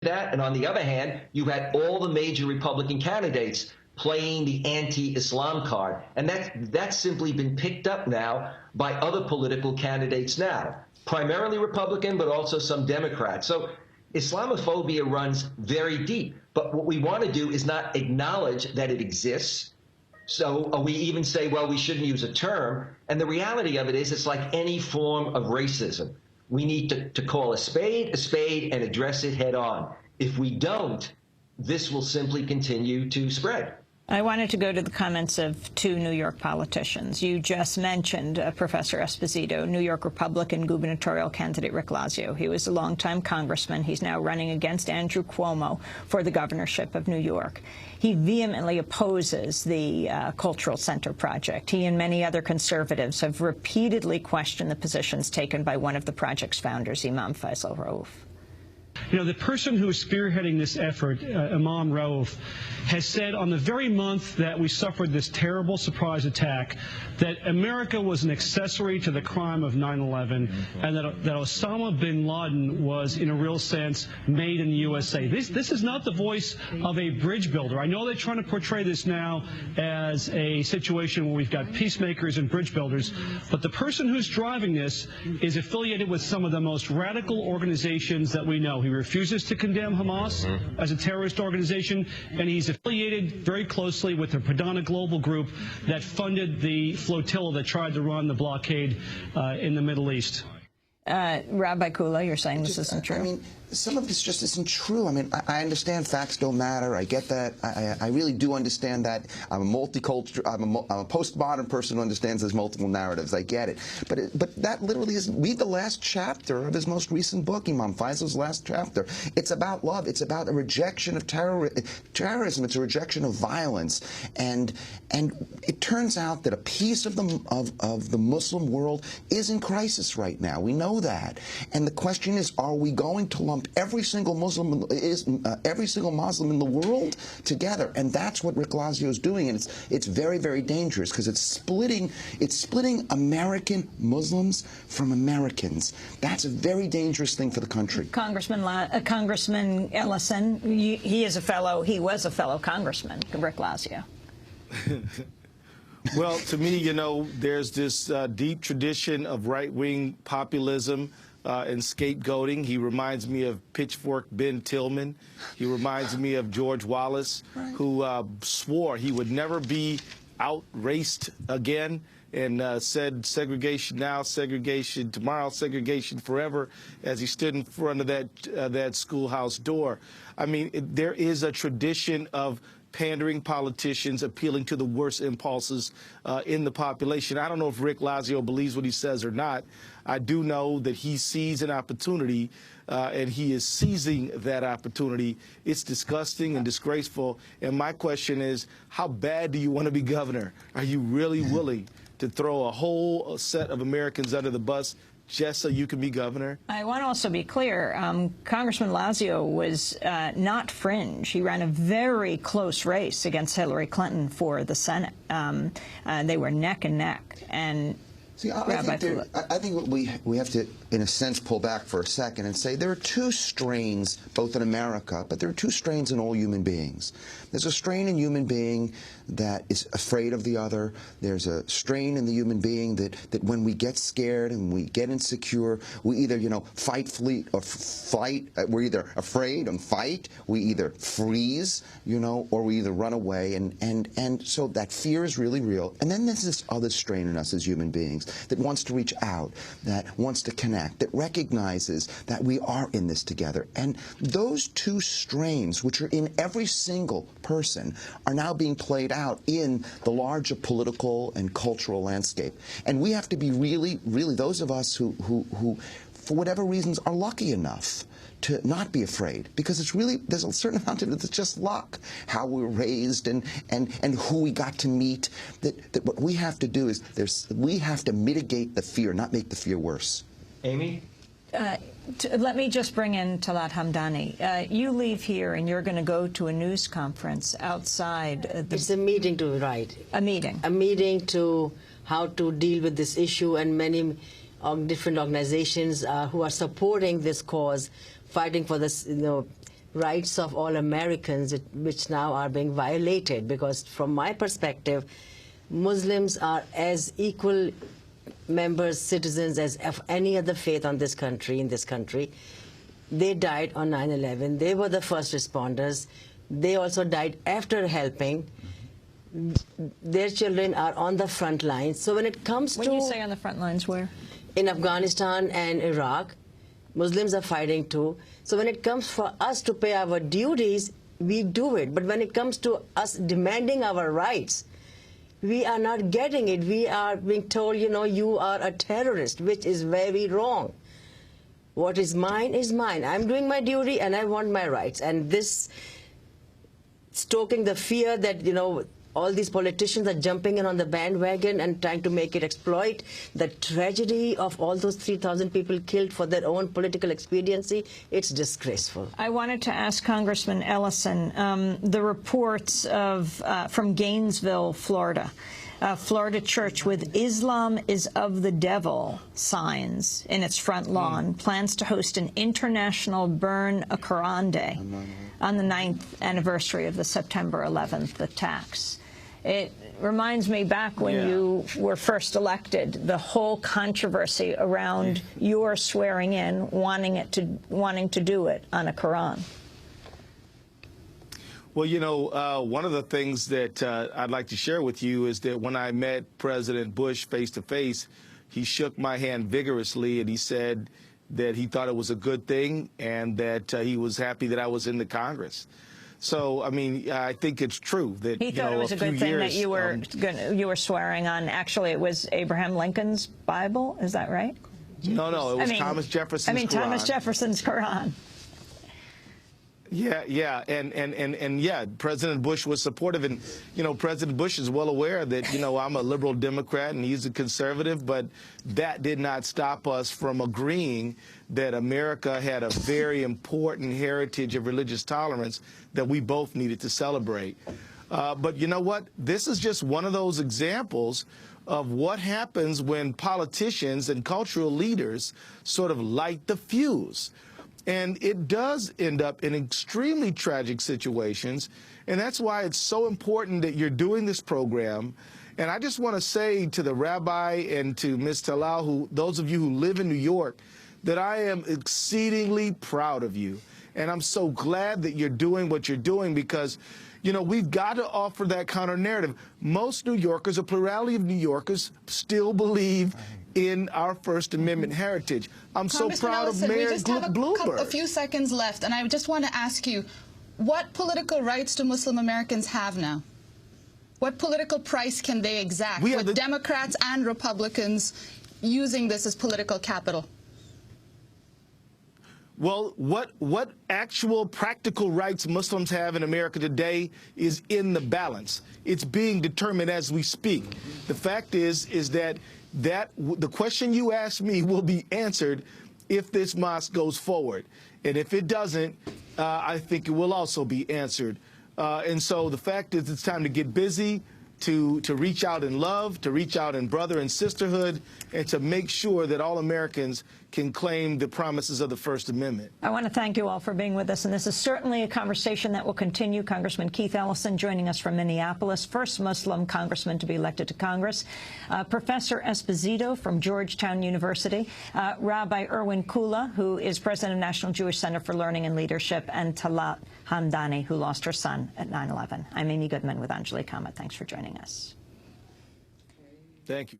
that. And on the other hand, you had all the major Republican candidates playing the anti-Islam card. And that's simply been picked up now by other political candidates now, primarily Republican, but also some Democrats. So Islamophobia runs very deep. But what we want to do is not acknowledge that it exists. So we even say, well, we shouldn't use a term. And the reality of it is it's like any form of racism. We need to call a spade, and address it head on. If we don't, this will simply continue to spread. I wanted to go to the comments of two New York politicians. You just mentioned Professor Esposito, New York Republican gubernatorial candidate Rick Lazio. He was a longtime congressman. He's now running against Andrew Cuomo for the governorship of New York. He vehemently opposes the Cultural Center project. He and many other conservatives have repeatedly questioned the positions taken by one of the project's founders, Imam Faisal Rauf. You know, the person who is spearheading this effort, Imam Rauf, has said on the very month that we suffered this terrible surprise attack that America was an accessory to the crime of 9/11 and that Osama bin Laden was, in a real sense, made in the USA. This is not the voice of a bridge builder. I know they're trying to portray this now as a situation where we've got peacemakers and bridge builders, but the person who's driving this is affiliated with some of the most radical organizations that we know. He refuses to condemn Hamas as a terrorist organization, and he's affiliated very closely with the Pradana Global Group that funded the flotilla that tried to run the blockade in the Middle East. Rabbi Kula, you're saying this isn't true? I mean, some of this just isn't true. I mean, I understand facts don't matter. I get that. I really do understand that. I'm a multicultural, I'm a postmodern person who understands there's multiple narratives. I get it. But that literally is, read the last chapter of his most recent book, Imam Faisal's last chapter. It's about love. It's about a rejection of terrorism. It's a rejection of violence. And it turns out that a piece of the Muslim world is in crisis right now. We know that. And the question is, are we going to lump every single Muslim in the world together? And that's what Rick Lazio is doing, and it's very, very dangerous because it's splitting American Muslims from Americans. That's a very dangerous thing for the country. Congressman Ellison, he was a fellow congressman, Rick Lazio. Well, to me, you know, there's this deep tradition of right-wing populism and scapegoating. He reminds me of Pitchfork Ben Tillman. He reminds me of George Wallace, who swore he would never be out-raced again and said segregation now, segregation tomorrow, segregation forever, as he stood in front of that schoolhouse door. I mean, there is a tradition of pandering politicians, appealing to the worst impulses in the population. I don't know if Rick Lazio believes what he says or not. I do know that he sees an opportunity, and he is seizing that opportunity. It's disgusting and disgraceful. And my question is, how bad do you want to be governor? Are you really willing to throw a whole set of Americans under the bus just so you can be governor? I want to also be clear, Congressman Lazio was not fringe. He ran a very close race against Hillary Clinton for the Senate. They were neck and neck. And see, I think we have to, in a sense, pull back for a second and say there are two strains, both in America, but there are two strains in all human beings. There's a strain in human being that is afraid of the other. There's a strain in the human being that when we get scared and we get insecure, we either, you know, flight. We're either afraid and fight. We either freeze, you know, or we either run away. And so that fear is really real. And then there's this other strain in us as human beings that wants to reach out, that wants to connect, that recognizes that we are in this together. And those two strains, which are in every single person, are now being played out in the larger political and cultural landscape. And we have to be really, those of us who for whatever reasons, are lucky enough to not be afraid, because it's really, there's a certain amount of it that's just luck, how we were raised and who we got to meet. That what we have to do is we have to mitigate the fear, not make the fear worse. Amy? Let me just bring in Talat Hamdani. You leave here and you're going to go to a news conference outside. It's a meeting to, right. A meeting. A meeting to how to deal with this issue, and many different organizations who are supporting this cause, fighting for this, rights of all Americans, which now are being violated. Because from my perspective, Muslims are as equal members, citizens as of any other faith in this country. They died on 9/11. They were the first responders. They also died after helping. Their children are on the front lines. So when it comes to... When you say on the front lines, where? In Afghanistan and Iraq, Muslims are fighting too. So when it comes for us to pay our duties, we do it. But when it comes to us demanding our rights, we are not getting it. We are being told, you know, you are a terrorist, which is very wrong. What is mine is mine. I'm doing my duty and I want my rights. And this stoking the fear that, you know, all these politicians are jumping in on the bandwagon and trying to make it exploit the tragedy of all those 3,000 people killed for their own political expediency. It's disgraceful. I wanted to ask Congressman Ellison, the reports from Gainesville, Florida, Florida church with "Islam is of the devil" signs in its front lawn plans to host an international Burn a Quran Day on the 9th anniversary of the September 11th attacks. It reminds me back when you were first elected, the whole controversy around your swearing in, wanting to do it on a Quran. Well, you know, one of the things that I'd like to share with you is that when I met President Bush face to face, he shook my hand vigorously and he said that he thought it was a good thing and that he was happy that I was in the Congress. So, I mean, I think it's true that he thought it was a good thing that you were swearing on. Actually, it was Abraham Lincoln's Bible. Is that right? No, it was Thomas Jefferson's Quran. Thomas Jefferson's Quran. Yeah, and yeah, President Bush was supportive, and you know, President Bush is well aware that, you know, I'm a liberal Democrat and he's a conservative, but that did not stop us from agreeing that America had a very important heritage of religious tolerance that we both needed to celebrate. But you know what? This is just one of those examples of what happens when politicians and cultural leaders sort of light the fuse. And it does end up in extremely tragic situations. And that's why it's so important that you're doing this program. And I just want to say to the rabbi and to Ms. Talal, those of you who live in New York, that I am exceedingly proud of you. And I'm so glad that you're doing what you're doing because, you know, we've got to offer that counter narrative. Most New Yorkers, a plurality of New Yorkers, still believe in our First Amendment heritage. I'm so proud of Mayor Bloomberg. A few seconds left, and I just want to ask you, what political rights do Muslim Americans have now? What political price can they exact with Democrats and Republicans using this as political capital? Well, what actual practical rights Muslims have in America today is in the balance. It's being determined as we speak. The fact is that the question you asked me will be answered if this mosque goes forward. And if it doesn't, I think it will also be answered. And so the fact is it's time to get busy, to reach out in love, to reach out in brother and sisterhood, and to make sure that all Americans can claim the promises of the First Amendment. I want to thank you all for being with us, and this is certainly a conversation that will continue. Congressman Keith Ellison joining us from Minneapolis, first Muslim congressman to be elected to Congress, Professor Esposito from Georgetown University, Rabbi Irwin Kula, who is president of National Jewish Center for Learning and Leadership, and Talat Hamdani, who lost her son at 9/11. I'm Amy Goodman with Anjali Kamat. Thanks for joining us. Thank you.